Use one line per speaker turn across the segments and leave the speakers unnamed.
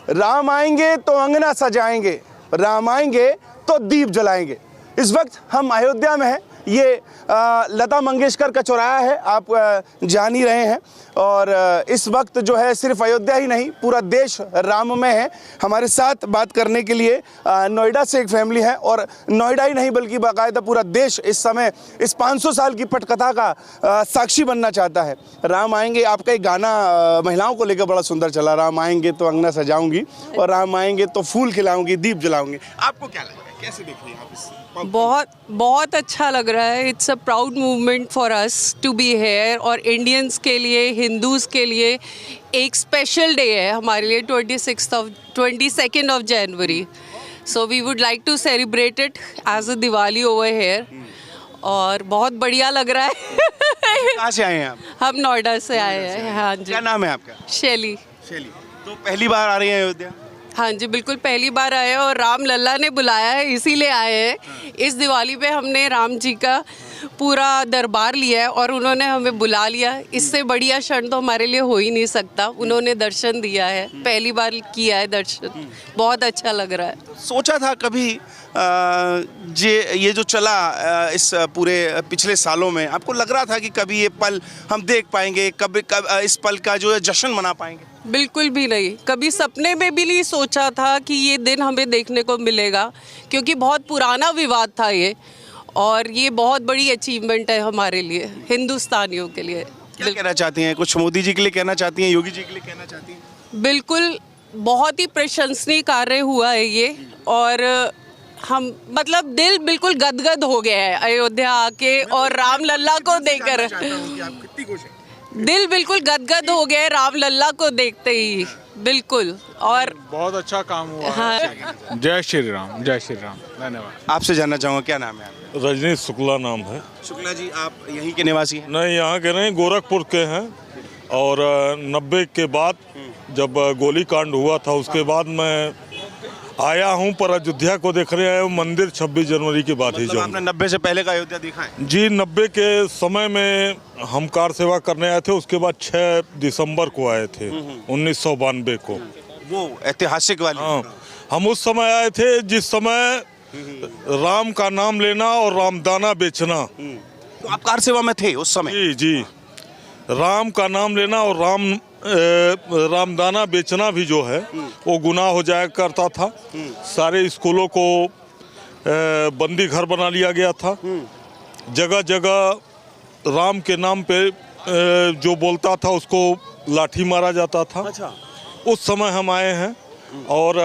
राम आएंगे तो अंगना सजाएंगे, राम आएंगे तो दीप जलाएंगे। इस वक्त हम अयोध्या में हैं। ये लता मंगेशकर का चौराहा है, आप जान ही रहे हैं। और इस वक्त जो है सिर्फ अयोध्या ही नहीं, पूरा देश राममय है। हमारे साथ बात करने के लिए नोएडा से एक फैमिली है, और नोएडा ही नहीं बल्कि बाकायदा पूरा देश इस समय इस 500 साल की पटकथा का साक्षी बनना चाहता है। राम आएंगे, आपका एक गाना महिलाओं को लेकर बड़ा सुंदर चला, राम आएंगे तो अंगना सजाऊंगी और राम आएंगे तो फूल खिलाऊंगी, दीप जलाऊंगी। आपको क्या लगता है, कैसे देख रही हैं आप इस?
बहुत अच्छा लग रहा है। It's a proud movement for us to be here, और इंडियंस के लिए, हिंदूज़ के लिए एक स्पेशल डे है हमारे लिए, 22nd of January. So we would like to celebrate it as a Diwali over here, और बहुत बढ़िया लग रहा है।
कहाँ से आए हैं आप?
हम नोएडा से आए हैं। हाँ जी।
क्या नाम है आपका?
शैली।
तो पहली बार आ रही हैं अयोध्या?
हाँ जी, बिल्कुल पहली बार आए हैं, और राम लल्ला ने बुलाया है इसीलिए आए हैं। इस दिवाली पे हमने राम जी का पूरा दरबार लिया है और उन्होंने हमें बुला लिया। इससे बढ़िया क्षण तो हमारे लिए हो ही नहीं सकता। उन्होंने दर्शन दिया है, पहली बार किया है दर्शन, बहुत अच्छा लग रहा है।
सोचा था कभी ये जो चला इस पूरे पिछले सालों में, आपको लग रहा था कि कभी ये पल हम देख पाएंगे, कब इस पल का जो है जश्न मना पाएंगे?
बिल्कुल भी नहीं, कभी सपने में भी नहीं सोचा था कि ये दिन हमें देखने को मिलेगा, क्योंकि बहुत पुराना विवाद था ये, और ये बहुत बड़ी अचीवमेंट है हमारे लिए, हिंदुस्तानियों के लिए।
क्या कहना चाहती हैं? कुछ मोदी जी के लिए कहना चाहती हैं, योगी जी के लिए कहना चाहती हैं?
बिल्कुल, बहुत ही प्रशंसनीय कार्य हुआ है ये, और हम मतलब दिल बिल्कुल गदगद हो गया है अयोध्या आके और राम लल्ला को देखकर। दिल बिल्कुल गदगद हो गया है राम लल्ला को देखते ही, बिल्कुल। और
बहुत अच्छा काम हुआ।
हाँ।
जय श्री राम, जय श्री राम, धन्यवाद।
आपसे जानना चाहूँगा, क्या नाम है आपका?
रजनीश शुक्ला नाम है।
शुक्ला जी, आप यहीं के निवासी हैं?
नहीं, यहाँ के नहीं, गोरखपुर के हैं। और 90 के बाद जब गोली कांड हुआ था उसके बाद मैं आया हूँ, पर अयोध्या को देखने आया हूँ। मंदिर 26 जनवरी के बाद ही
मतलब
जाऊँगा।
आपने 90 से पहले का अयोध्या देखा है?
जी, 90 के समय में हम कार सेवा करने आए थे, उसके बाद 6 दिसंबर को आए थे 1992 को।
वो ऐतिहासिक वाली?
हाँ, हम उस समय आए थे जिस समय राम का नाम लेना और रामदाना बेचना।
तो आप कार सेवा में थे उस समय?
जी जी, राम का नाम लेना और रामदाना बेचना भी जो है वो गुनाह हो जाया करता था। सारे स्कूलों को बंदी घर बना लिया गया था। जगह जगह राम के नाम पे जो बोलता था उसको लाठी मारा जाता था।
अच्छा।
उस समय हम आए हैं, और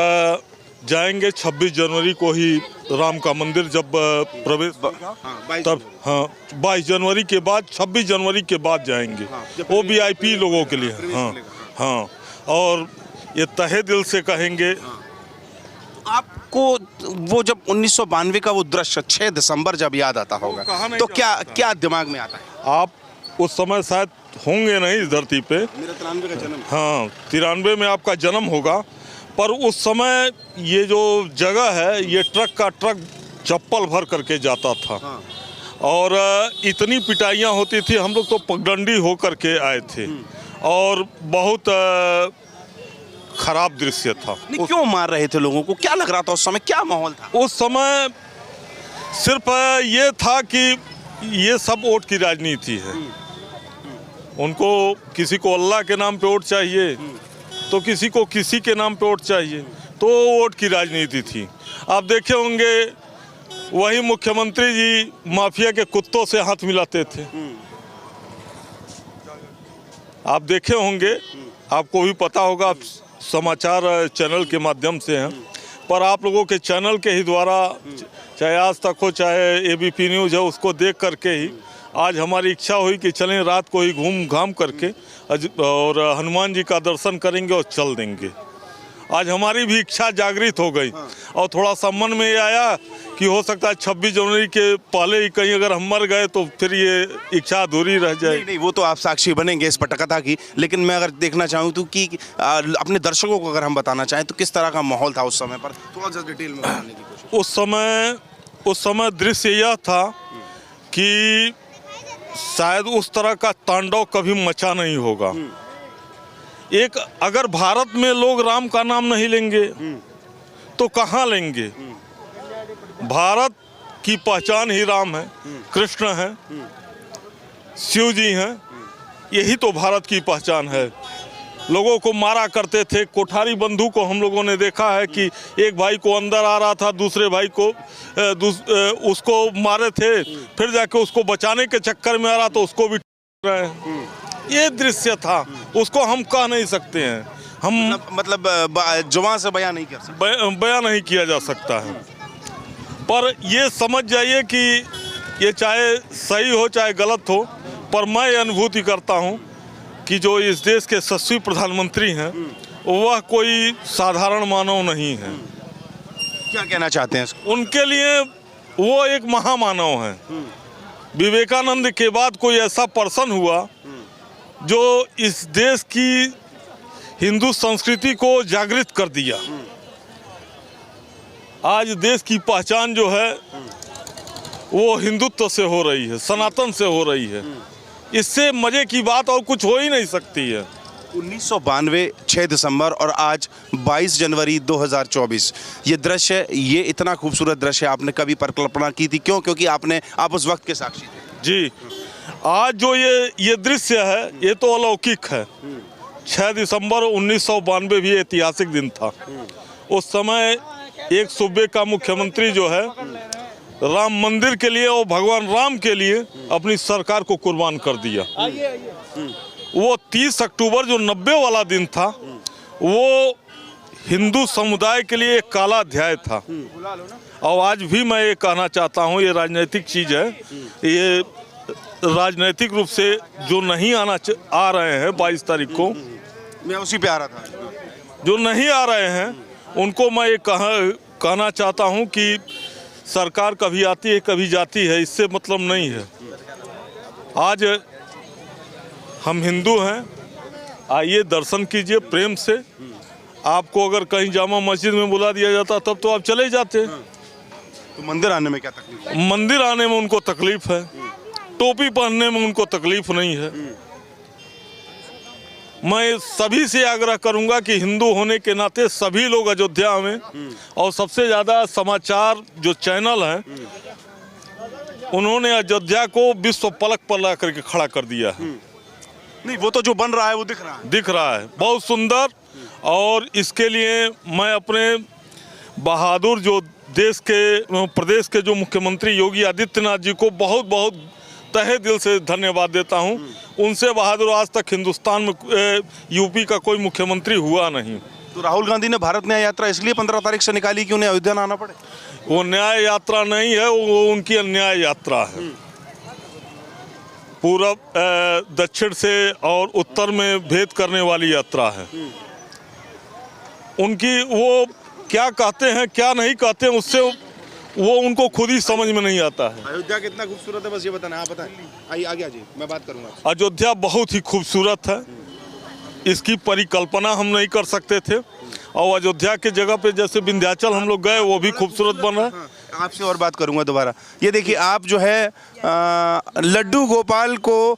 जाएंगे 26 जनवरी को ही राम का मंदिर जब प्रवेश होगा, तब। हाँ, 22 जनवरी के बाद, 26 जनवरी के बाद जाएंगे। वो VIP लोगों के लिए। हाँ हाँ, और ये तहे दिल से कहेंगे।
आपको वो जब 1992 का वो दृश्य 6 दिसंबर जब याद आता होगा, तो क्या दिमाग में आता है?
आप उस समय शायद होंगे नहीं इस धरती पे।
मेरा 93 का जन्म।
हाँ, 93 में आपका जन्म होगा, पर उस समय ये जो जगह है, ये ट्रक का ट्रक चप्पल भर करके जाता था।
हाँ।
और इतनी पिटाइयाँ होती थी, हम लोग तो पगडंडी हो करके आए थे, और बहुत खराब दृश्य था।
क्यों मार रहे थे लोगों को? क्या लग रहा था उस समय, क्या माहौल था?
उस समय सिर्फ ये था कि ये सब वोट की राजनीति है। उनको किसी को अल्लाह के नाम पे वोट चाहिए, तो किसी को किसी के नाम पे वोट चाहिए, तो वोट की राजनीति थी। आप देखे होंगे वही मुख्यमंत्री जी माफिया के कुत्तों से हाथ मिलाते थे। आप देखे होंगे, आपको भी पता होगा, आप समाचार चैनल के माध्यम से हैं, पर आप लोगों के चैनल के ही द्वारा, चाहे आज तक हो चाहे ABP न्यूज़ है, उसको देख करके ही आज हमारी इच्छा हुई कि चलें रात को ही घूम घाम करके और हनुमान जी का दर्शन करेंगे और चल देंगे। आज हमारी भी इच्छा जागृत हो गई। और थोड़ा सा मन में ये आया कि हो सकता है 26 जनवरी के पहले ही कहीं अगर हम मर गए तो फिर ये इच्छा अधूरी रह जाए।
नहीं, वो तो आप साक्षी बनेंगे इस पटकथा की, लेकिन मैं अगर देखना चाहूँ तो कि अपने दर्शकों को अगर हम बताना चाहें तो किस तरह का माहौल था उस समय पर, थोड़ा सा डिटेल में बताने की कोशिश।
उस समय दृश्य यह था कि शायद उस तरह का तांडव कभी मचा नहीं होगा। एक अगर भारत में लोग राम का नाम नहीं लेंगे तो कहाँ लेंगे? भारत की पहचान ही राम है, कृष्ण है, शिव जी हैं, यही तो भारत की पहचान है। लोगों को मारा करते थे, कोठारी बंधु को हम लोगों ने देखा है कि एक भाई को अंदर आ रहा था, दूसरे भाई को उसको मारे थे, फिर जाके उसको बचाने के चक्कर में आ रहा तो उसको भी रहे हैं। ये दृश्य था, उसको हम कह नहीं सकते हैं, हम
मतलब जुबान से बयान नहीं कर सकते,
बयान नहीं किया जा सकता है। पर ये समझ जाइए कि ये चाहे सही हो चाहे गलत हो, पर मैं ये अनुभूति करता हूँ कि जो इस देश के यशस्वी प्रधानमंत्री हैं वह कोई साधारण मानव नहीं है।
क्या कहना चाहते हैं इसको?
उनके लिए वो एक महामानव हैं। विवेकानंद के बाद कोई ऐसा पर्सन हुआ जो इस देश की हिंदू संस्कृति को जागृत कर दिया। आज देश की पहचान जो है वो हिंदुत्व से हो रही है, सनातन से हो रही है। इससे मजे की बात और कुछ हो ही नहीं सकती है।
1992 6 दिसंबर और आज 22 जनवरी 2024, ये दृश्य, ये इतना खूबसूरत दृश्य आपने कभी परिकल्पना की थी? क्यों? क्योंकि आप उस वक्त के साक्षी थे।
जी, आज जो ये दृश्य है ये तो अलौकिक है। 6 दिसंबर 1992 भी ऐतिहासिक दिन था। उस समय एक सूबे का मुख्यमंत्री जो है राम मंदिर के लिए और भगवान राम के लिए अपनी सरकार को कुर्बान कर दिया। वो 30 अक्टूबर जो 90 वाला दिन था वो हिंदू समुदाय के लिए एक काला अध्याय था। और आज भी मैं ये कहना चाहता हूँ, ये राजनीतिक चीज़ है, ये राजनीतिक रूप से जो नहीं आ रहे हैं 22 तारीख को,
मैं उसी पे आ रहा था,
जो नहीं आ रहे हैं उनको मैं ये कहना चाहता हूँ कि सरकार कभी आती है कभी जाती है, इससे मतलब नहीं है। आज हम हिंदू हैं, आइए दर्शन कीजिए प्रेम से। आपको अगर कहीं जामा मस्जिद में बुला दिया जाता तब तो आप चले जाते।
तो मंदिर आने में क्या तकलीफ है?
मंदिर आने में उनको तकलीफ है, टोपी पहनने में उनको तकलीफ नहीं है। मैं सभी से आग्रह करूंगा कि हिंदू होने के नाते सभी लोग अयोध्या में, और सबसे ज़्यादा समाचार जो चैनल हैं उन्होंने अयोध्या को विश्व पलक पर ला करके खड़ा कर दिया है।
नहीं, वो तो जो बन रहा है वो दिख रहा है बहुत सुंदर। और इसके लिए मैं अपने बहादुर जो प्रदेश के जो मुख्यमंत्री योगी आदित्यनाथ जी को बहुत बहुत तहे दिल से धन्यवाद देता हूं। उनसे बहादुर आज तक हिंदुस्तान में यूपी का कोई मुख्यमंत्री हुआ नहीं। तो राहुल गांधी ने भारत न्याय यात्रा इसलिए 15 तारीख से निकाली कि उन्हें अयोध्या आना पड़े?
वो न्याय यात्रा नहीं है, वो उनकी अन्याय यात्रा है। पूरब दक्षिण से और उत्तर में भेद करने वाली यात्रा है उनकी। वो क्या कहते हैं क्या नहीं कहते हैं उससे वो उनको खुद ही समझ में नहीं आता है।
अयोध्या कितना खूबसूरत है, बस ये बताना, आप बताएं। आइए आगे आइए, मैं बात करूंगा।
अयोध्या बहुत ही खूबसूरत है, इसकी परिकल्पना हम नहीं कर सकते थे। और अयोध्या के जगह पे जैसे विंध्याचल हम लोग गए, वो भी खूबसूरत बन रहा है।
आपसे और बात करूंगा दोबारा। ये देखिए, आप जो है लड्डू गोपाल को,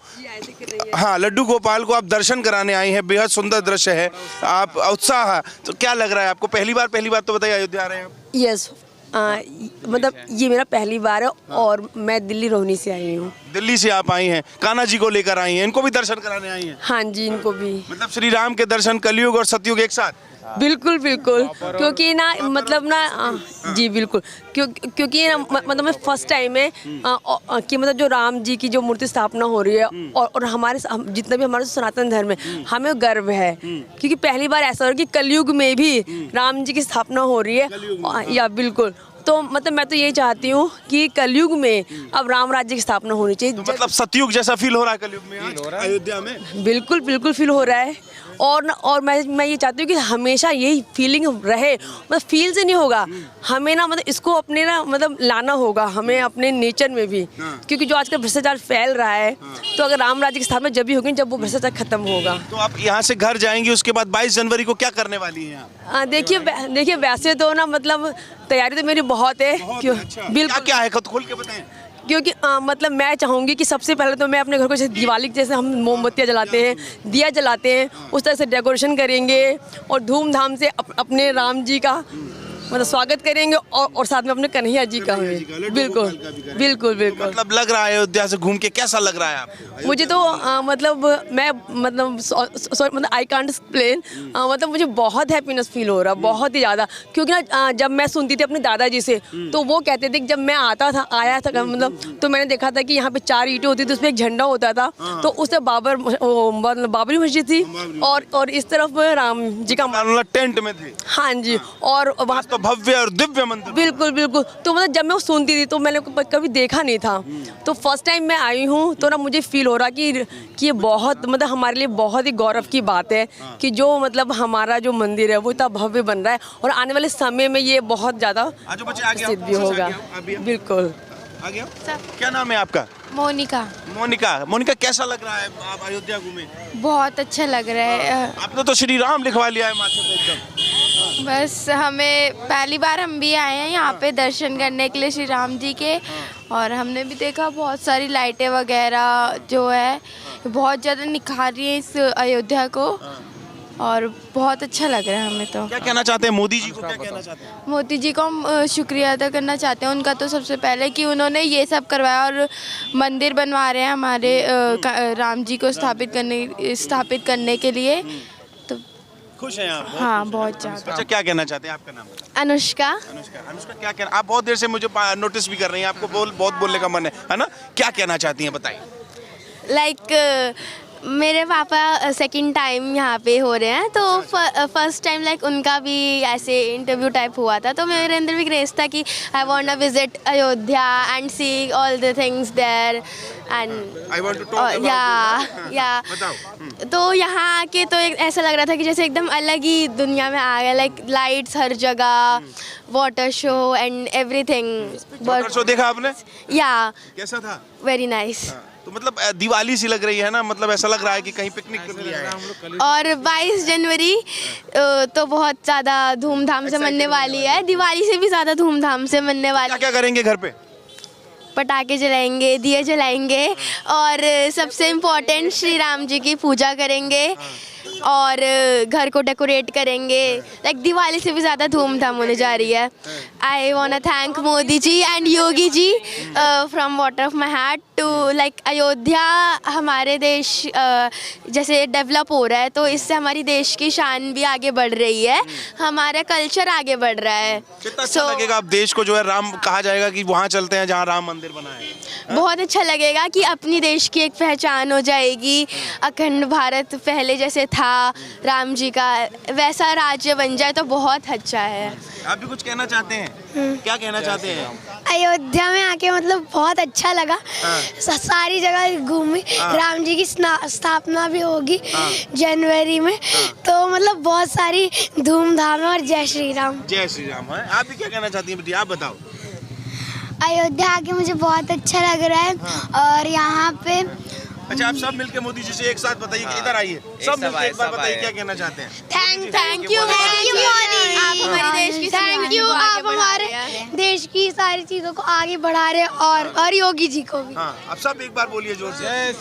हाँ, लड्डू गोपाल को आप दर्शन कराने आई हैं। बेहद सुंदर दृश्य है, आप उत्साह, तो क्या लग रहा है आपको? पहली बार तो बताइए अयोध्या आ रहे हैं आप?
यस, मतलब ये मेरा पहली बार है और मैं दिल्ली रोहनी से आई हूँ।
दिल्ली से आप आई हैं, कान्हा जी को लेकर आई हैं, इनको भी दर्शन कराने आई हैं?
हाँ जी, इनको भी।
मतलब श्री राम के दर्शन कलयुग और सतयुग एक साथ?
बिल्कुल बिल्कुल, क्योंकि ना मतलब ना जी बिल्कुल, क्योंकि ना मतलब मैं फर्स्ट टाइम है कि मतलब जो राम जी की जो मूर्ति स्थापना हो रही है और हमारे जितना भी हमारा सनातन धर्म है, हमें गर्व है। क्योंकि पहली बार ऐसा हो रहा है कि कलयुग में भी राम जी की स्थापना हो रही है। या बिल्कुल, तो मतलब मैं तो यही चाहती हूँ कि कलयुग में अब राम राज्य की स्थापना होनी चाहिए।
तो मतलब सतयुग जैसा फील हो रहा है कलयुग में अयोध्या में?
बिल्कुल बिल्कुल फील हो रहा है। और मैं ये चाहती हूँ कि हमेशा यही फीलिंग रहे। मतलब फील से नहीं होगा, हमें ना मतलब इसको अपने ना मतलब लाना होगा हमें अपने नेचर में भी। क्योंकि जो आजकल भ्रष्टाचार फैल रहा है, तो अगर राम राज्य की स्थापना जब भी होगी जब वो भ्रष्टाचार खत्म होगा।
तो आप यहाँ से घर जाएंगी, उसके बाद 22 जनवरी को क्या करने वाली हैं आप?
देखिए वैसे तो ना मतलब तैयारी तो मेरी बहुत है। क्यों?
अच्छा।
बिल्कुल।
क्या है, खुद खोल के बताएं।
क्योंकि मतलब मैं चाहूँगी कि सबसे पहले तो मैं अपने घर को जैसे दिवाली के जैसे हम मोमबत्तियाँ जलाते हैं, दिया जलाते हैं, उस तरह से डेकोरेशन करेंगे और धूमधाम से अपने राम जी का मतलब स्वागत करेंगे और साथ में अपने कन्हैया जी का भी। बिल्कुल बिल्कुल बिल्कुल।
मतलब लग रहा है अयोध्या से घूम के कैसा लग रहा है आपको?
मुझे तो मतलब मैं मतलब आई कांट एक्सप्लेन, मतलब मुझे बहुत हैप्पीनेस फील हो रहा, बहुत ही ज़्यादा। क्योंकि ना जब मैं सुनती थी अपने दादाजी से तो वो कहते थे कि जब मैं आया था मतलब तो मैंने देखा था कि यहाँ पे 4 ईंटें होती थी, उसमें एक झंडा होता था, तो उससे बाबरी मस्जिद थी और इस तरफ राम जी का
टेंट में थे।
हाँ जी, और वहाँ
तो भव्य और दिव्य मंदिर।
बिल्कुल बिल्कुल। तो मतलब जब मैं वो सुनती थी तो मैंने कभी देखा नहीं था, तो फर्स्ट टाइम मैं आई हूँ तो ना मुझे फील हो रहा कि ये बहुत मतलब हमारे लिए बहुत ही गौरव की बात है कि जो मतलब हमारा जो मंदिर है वो इतना भव्य बन रहा है और आने वाले समय में ये बहुत ज़्यादा प्रसिद्ध भी होगा। बिल्कुल।
आ गया। क्या नाम है आपका?
मोनिका।
मोनिका कैसा लग रहा है आप अयोध्या घूमे?
बहुत अच्छा लग रहा है।
आपने तो श्री राम लिखवा लिया है माथे पे एकदम।
बस हमें पहली बार हम भी आए हैं यहाँ पे दर्शन करने के लिए श्री राम जी के, और हमने भी देखा बहुत सारी लाइटें वगैरह जो है बहुत ज़्यादा निखार रही है इस अयोध्या को, और बहुत अच्छा लग रहा है हमें। तो
क्या कहना चाहते हैं मोदी जी को? क्या कहना चाहते हैं?
मोदी जी को हम शुक्रिया अदा करना चाहते हैं उनका, तो सबसे पहले कि उन्होंने ये सब करवाया और मंदिर बनवा रहे हैं हमारे राम जी को स्थापित करने के लिए। तो
खुश हैं आप?
हाँ, बहुत ज़्यादा।
अच्छा, क्या कहना चाहते हैं? आपका नाम बताइए।
अनुष्का।
अनुष्का क्या कहना? आप बहुत देर से मुझे नोटिस भी कर रही हैं, आपको बहुत बोलने का मन है ना? क्या कहना चाहती हैं बताइए।
लाइक मेरे पापा सेकंड टाइम यहाँ पे हो रहे हैं, तो फर्स्ट टाइम लाइक उनका भी ऐसे इंटरव्यू टाइप हुआ था, तो मेरे अंदर भी क्रेज था कि I want to visit Ayodhya and see all the things there and
I want to talk
या तो यहाँ आके तो ऐसा लग रहा था कि जैसे एकदम अलग ही दुनिया में आ गया, लाइक लाइट्स हर जगह, water show and everything.
Water show देखा आपने?
या
कैसा था?
Very nice.
तो मतलब दिवाली सी लग रही है ना, मतलब ऐसा लग रहा है कि कहीं पिकनिक के लिए आए हैं।
और 22 जनवरी तो बहुत ज़्यादा धूमधाम से मनने वाली है, दिवाली से भी ज़्यादा धूमधाम से मनने वाली।
क्या करेंगे घर पे?
पटाखे जलाएंगे, दिए जलाएंगे और सबसे इम्पोर्टेंट श्री राम जी की पूजा करेंगे और घर को डेकोरेट करेंगे। लाइक दिवाली से भी ज़्यादा धूमधाम होने जा रही है। I want to thank Modi ji and Yogi ji from bottom of my heart to like Ayodhya हमारे देश जैसे डेवलप हो रहा है, तो इससे हमारी देश की शान भी आगे बढ़ रही है, हमारा कल्चर आगे बढ़ रहा है।
कितना अच्छा लगेगा आप देश को जो है राम कहा जाएगा कि वहाँ चलते हैं जहाँ राम मंदिर बना है।
बहुत अच्छा लगेगा कि अपनी देश की एक पहचान हो जाएगी, अखंड भारत पहले जैसे था राम जी का वैसा राज्य बन जाए तो बहुत अच्छा है।
आप भी कुछ कहना चाहते हैं? क्या कहना चाहते हैं?
अयोध्या में आके मतलब बहुत अच्छा लगा। सारी जगह घूमी, राम जी की स्थापना भी होगी जनवरी में, तो मतलब बहुत सारी धूमधाम है। और जय श्री राम।
जय श्री राम है। आप भी क्या कहना चाहती हैं बेटी? आप बताओ।
अयोध्या आके मुझे बहुत अच्छा लग रहा है और यहाँ पे
अच्छा, आप सब मिलके मोदी जी से एक साथ बताइए कि इधर आइए, सब मिलके एक बार बताइए क्या कहना चाहते हैं।
थैंक यू मोदी, आप हमारे देश की थैंक यू, आप हमारे देश की सारी चीजों को आगे बढ़ा रहे हैं और योगी जी को भी।
हाँ, आप सब एक बार बोलिए जोर से।
जय